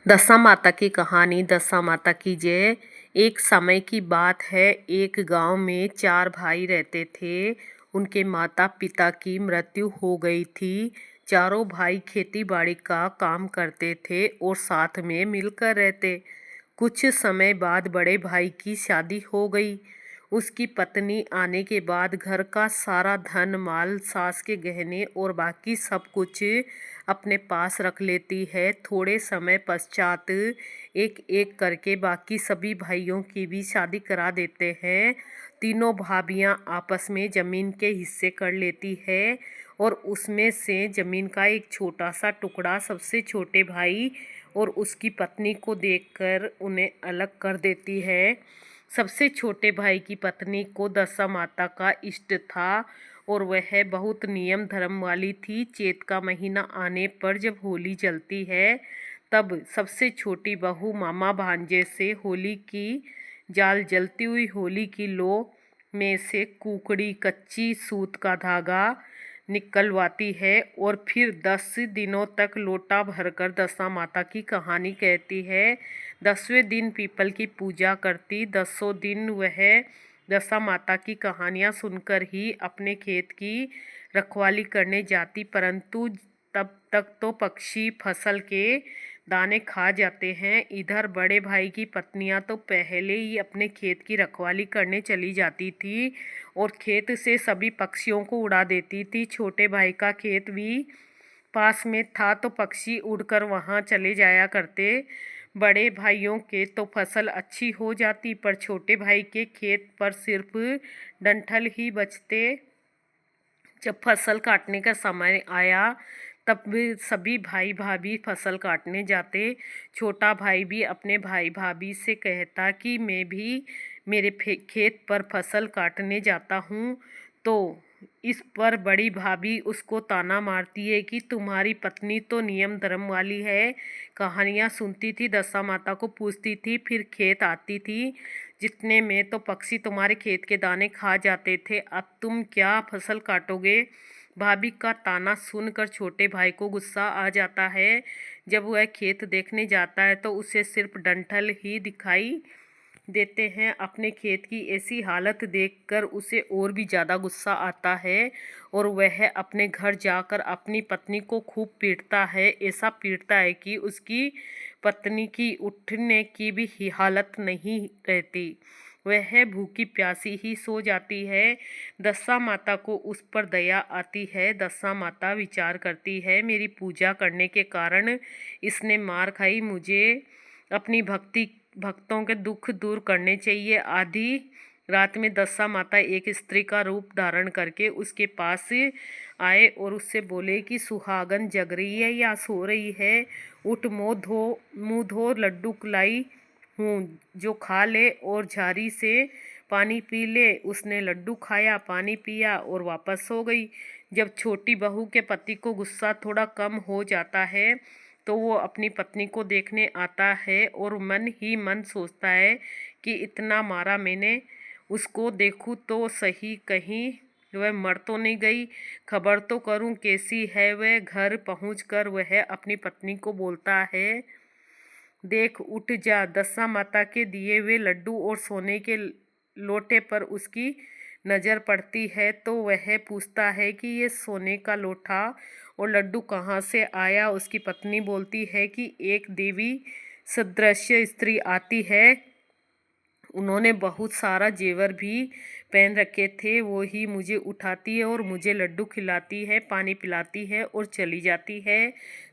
दशा माता की कहानी। दशा माता की जय। एक समय की बात है, एक गांव में 4 भाई रहते थे। उनके माता पिता की मृत्यु हो गई थी। चारों भाई खेती बाड़ी का काम करते थे और साथ में मिलकर रहते। कुछ समय बाद बड़े भाई की शादी हो गई। उसकी पत्नी आने के बाद घर का सारा धन माल, सास के गहने और बाकी सब कुछ अपने पास रख लेती है। थोड़े समय पश्चात एक एक करके बाकी सभी भाइयों की भी शादी करा देते हैं। तीनों भाभियां आपस में जमीन के हिस्से कर लेती है और उसमें से जमीन का एक छोटा सा टुकड़ा सबसे छोटे भाई और उसकी पत्नी को देखकर उन्हें अलग कर देती है। सबसे छोटे भाई की पत्नी को दशा माता का इष्ट था और वह बहुत नियम धर्म वाली थी। चैत का महीना आने पर जब होली जलती है तब सबसे छोटी बहू मामा भांजे से होली की जाल जलती हुई होली की लो में से कुकड़ी कच्ची सूत का धागा निकलवाती है और फिर 10 दिनों तक लोटा भरकर दशा माता की कहानी कहती है। 10वें दिन पीपल की पूजा करती। 10 दिन वह दशा माता की कहानियाँ सुनकर ही अपने खेत की रखवाली करने जाती, परंतु तब तक तो पक्षी फसल के दाने खा जाते हैं। इधर बड़े भाई की पत्नियां तो पहले ही अपने खेत की रखवाली करने चली जाती थी और खेत से सभी पक्षियों को उड़ा देती थी। छोटे भाई का खेत भी पास में था तो पक्षी उड़कर वहां चले जाया करते। बड़े भाइयों के तो फसल अच्छी हो जाती पर छोटे भाई के खेत पर सिर्फ डंठल ही बचते। जब फसल काटने का समय आया तब भी सभी भाई भाभी फसल काटने जाते। छोटा भाई भी अपने भाई भाभी से कहता कि मैं भी मेरे खेत पर फसल काटने जाता हूँ, तो इस पर बड़ी भाभी उसको ताना मारती है कि तुम्हारी पत्नी तो नियम धर्म वाली है। कहानियाँ सुनती थी, दशा माता को पूछती थी, फिर खेत आती थी। जितने में तो पक्षी तुम्हारे खेत के दाने खा जाते थे, अब तुम क्या फसल काटोगे। भाभी का ताना सुनकर छोटे भाई को गुस्सा आ जाता है। जब वह खेत देखने जाता है तो उसे सिर्फ डंठल ही दिखाई देते हैं। अपने खेत की ऐसी हालत देखकर उसे और भी ज़्यादा गुस्सा आता है और वह अपने घर जाकर अपनी पत्नी को खूब पीटता है। ऐसा पीटता है कि उसकी पत्नी की उठने की भी हालत नहीं रहती, वह भूखी प्यासी ही सो जाती है। दशा माता को उस पर दया आती है। दशा माता विचार करती है, मेरी पूजा करने के कारण इसने मार खाई, मुझे अपनी भक्तों के दुख दूर करने चाहिए। आधी रात में दशा माता एक स्त्री का रूप धारण करके उसके पास आए और उससे बोले कि सुहागन जग रही है या सो रही है, उठ मुँह धो लड्डू लाई हूँ, जो खा ले और झारी से पानी पी ले। उसने लड्डू खाया, पानी पिया और वापस सो गई। जब छोटी बहू के पति को गुस्सा थोड़ा कम हो जाता है तो वो अपनी पत्नी को देखने आता है और मन ही मन सोचता है कि इतना मारा मैंने, उसको देखूं तो सही, कहीं वह मर तो नहीं गई, खबर तो करूं कैसी है वह। घर पहुंचकर वह अपनी पत्नी को बोलता है, देख उठ जा। दशा माता के दिए हुए लड्डू और सोने के लोटे पर उसकी नज़र पड़ती है तो वह पूछता है कि ये सोने का लोटा और लड्डू कहाँ से आया। उसकी पत्नी बोलती है कि एक देवी सदृश स्त्री आती है, उन्होंने बहुत सारा जेवर भी पहन रखे थे, वो ही मुझे उठाती है और मुझे लड्डू खिलाती है, पानी पिलाती है और चली जाती है।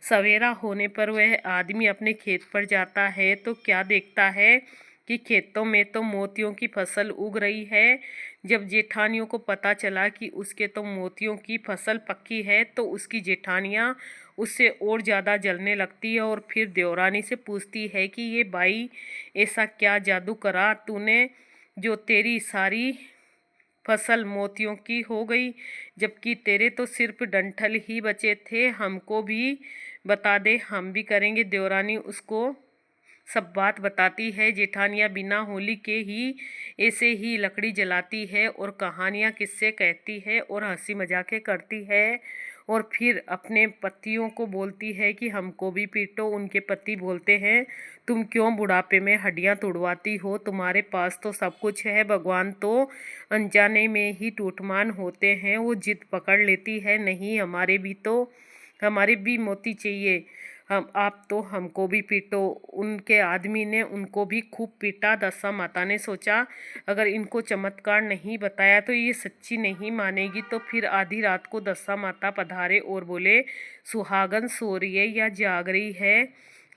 सवेरा होने पर वह आदमी अपने खेत पर जाता है तो क्या देखता है कि खेतों में तो मोतियों की फसल उग रही है। जब जेठानियों को पता चला कि उसके तो मोतियों की फसल पक्की है तो उसकी जेठानियाँ उससे और ज़्यादा जलने लगती है और फिर देवरानी से पूछती है कि ये बाई ऐसा क्या जादू करा तूने जो तेरी सारी फसल मोतियों की हो गई, जबकि तेरे तो सिर्फ डंठल ही बचे थे, हमको भी बता दे, हम भी करेंगे। देवरानी उसको सब बात बताती है। जेठानियाँ बिना होली के ही ऐसे ही लकड़ी जलाती है और कहानियाँ किस्से कहती है और हंसी मजाकें करती है और फिर अपने पतियों को बोलती है कि हमको भी पीटो। उनके पति बोलते हैं, तुम क्यों बुढ़ापे में हड्डियां तुड़वाती हो, तुम्हारे पास तो सब कुछ है, भगवान तो अनजाने में ही टूटमान होते हैं। वो जिद पकड़ लेती है, नहीं हमारे भी मोती चाहिए, हम आप तो हमको भी पीटो। उनके आदमी ने उनको भी खूब पीटा। दशा माता ने सोचा, अगर इनको चमत्कार नहीं बताया तो ये सच्ची नहीं मानेगी। तो फिर आधी रात को दशा माता पधारे और बोले, सुहागन सो रही है या जाग रही है,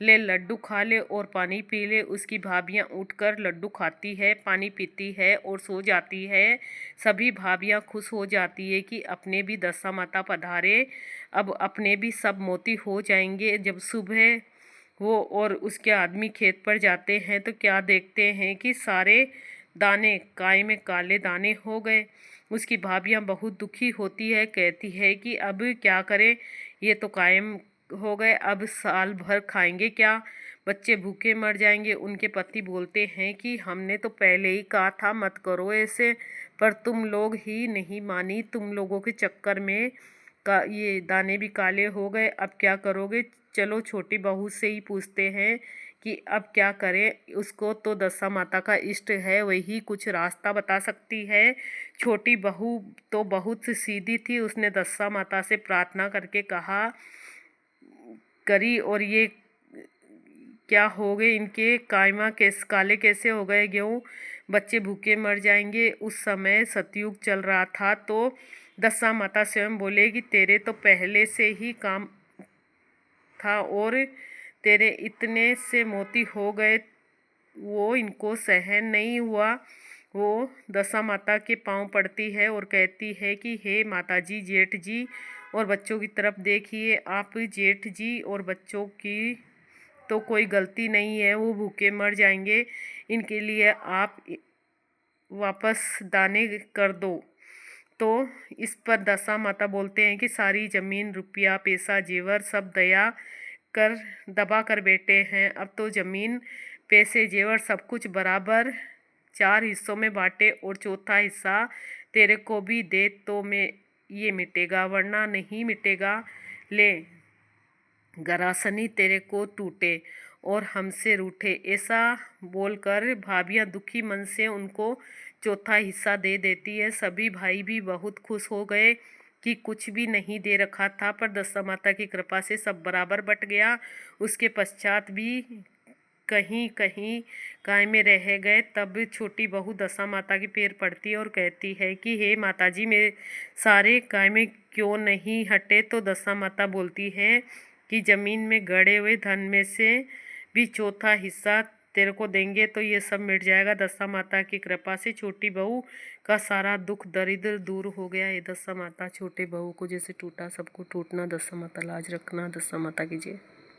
ले लड्डू खा ले और पानी पी ले। उसकी भाभियाँ उठकर लड्डू खाती है, पानी पीती है और सो जाती है। सभी भाभियाँ खुश हो जाती है कि अपने भी दशा माता पधारे, अब अपने भी सब मोती हो जाएंगे। जब सुबह वो और उसके आदमी खेत पर जाते हैं तो क्या देखते हैं कि सारे दाने काय में काले दाने हो गए। उसकी भाभियाँ बहुत दुखी होती है, कहती है कि अब क्या करें, ये तो कायम हो गए, अब साल भर खाएंगे क्या, बच्चे भूखे मर जाएंगे। उनके पति बोलते हैं कि हमने तो पहले ही कहा था मत करो ऐसे, पर तुम लोग ही नहीं मानी, तुम लोगों के चक्कर में का ये दाने भी काले हो गए, अब क्या करोगे। चलो छोटी बहू से ही पूछते हैं कि अब क्या करें, उसको तो दशा माता का इष्ट है, वही कुछ रास्ता बता सकती है। छोटी बहू तो बहुत सीधी थी, उसने दशा माता से प्रार्थना करके करी, और ये क्या हो गए, इनके काले कैसे हो गए गेहूँ, बच्चे भूखे मर जाएंगे। उस समय सतयुग चल रहा था, तो दशा माता स्वयं बोले कि तेरे तो पहले से ही काम था और तेरे इतने से मोती हो गए, वो इनको सहन नहीं हुआ। वो दशा माता के पांव पड़ती है और कहती है कि हे माता जी, जेठ जी और बच्चों की तरफ देखिए, आप जेठ जी और बच्चों की तो कोई गलती नहीं है, वो भूखे मर जाएंगे, इनके लिए आप वापस दाने कर दो। तो इस पर दशा माता बोलते हैं कि सारी ज़मीन, रुपया, पैसा, जेवर सब दबा कर बैठे हैं, अब तो ज़मीन, पैसे, जेवर सब कुछ बराबर 4 हिस्सों में बांटे और चौथा हिस्सा तेरे को भी दे तो मैं ये मिटेगा, वरना नहीं मिटेगा। ले गरासनी तेरे को टूटे और हमसे रूठे। ऐसा बोलकर भाभियाँ दुखी मन से उनको चौथा हिस्सा दे देती है। सभी भाई भी बहुत खुश हो गए कि कुछ भी नहीं दे रखा था, पर दशा माता की कृपा से सब बराबर बट गया। उसके पश्चात भी कहीं कहीं काय में रह गए। तब छोटी बहू दशा माता के पैर पड़ती है और कहती है कि हे माता जी, मेरे सारे काय में क्यों नहीं हटे। तो दशा माता बोलती है कि ज़मीन में गड़े हुए धन में से भी चौथा हिस्सा तेरे को देंगे तो ये सब मिट जाएगा। दशा माता की कृपा से छोटी बहू का सारा दुख दरिद्र दूर हो गया। ये दशा माता छोटे बहू को जैसे टूटा सबको टूटना, दशा माता लाज रखना। दशा माता की जय।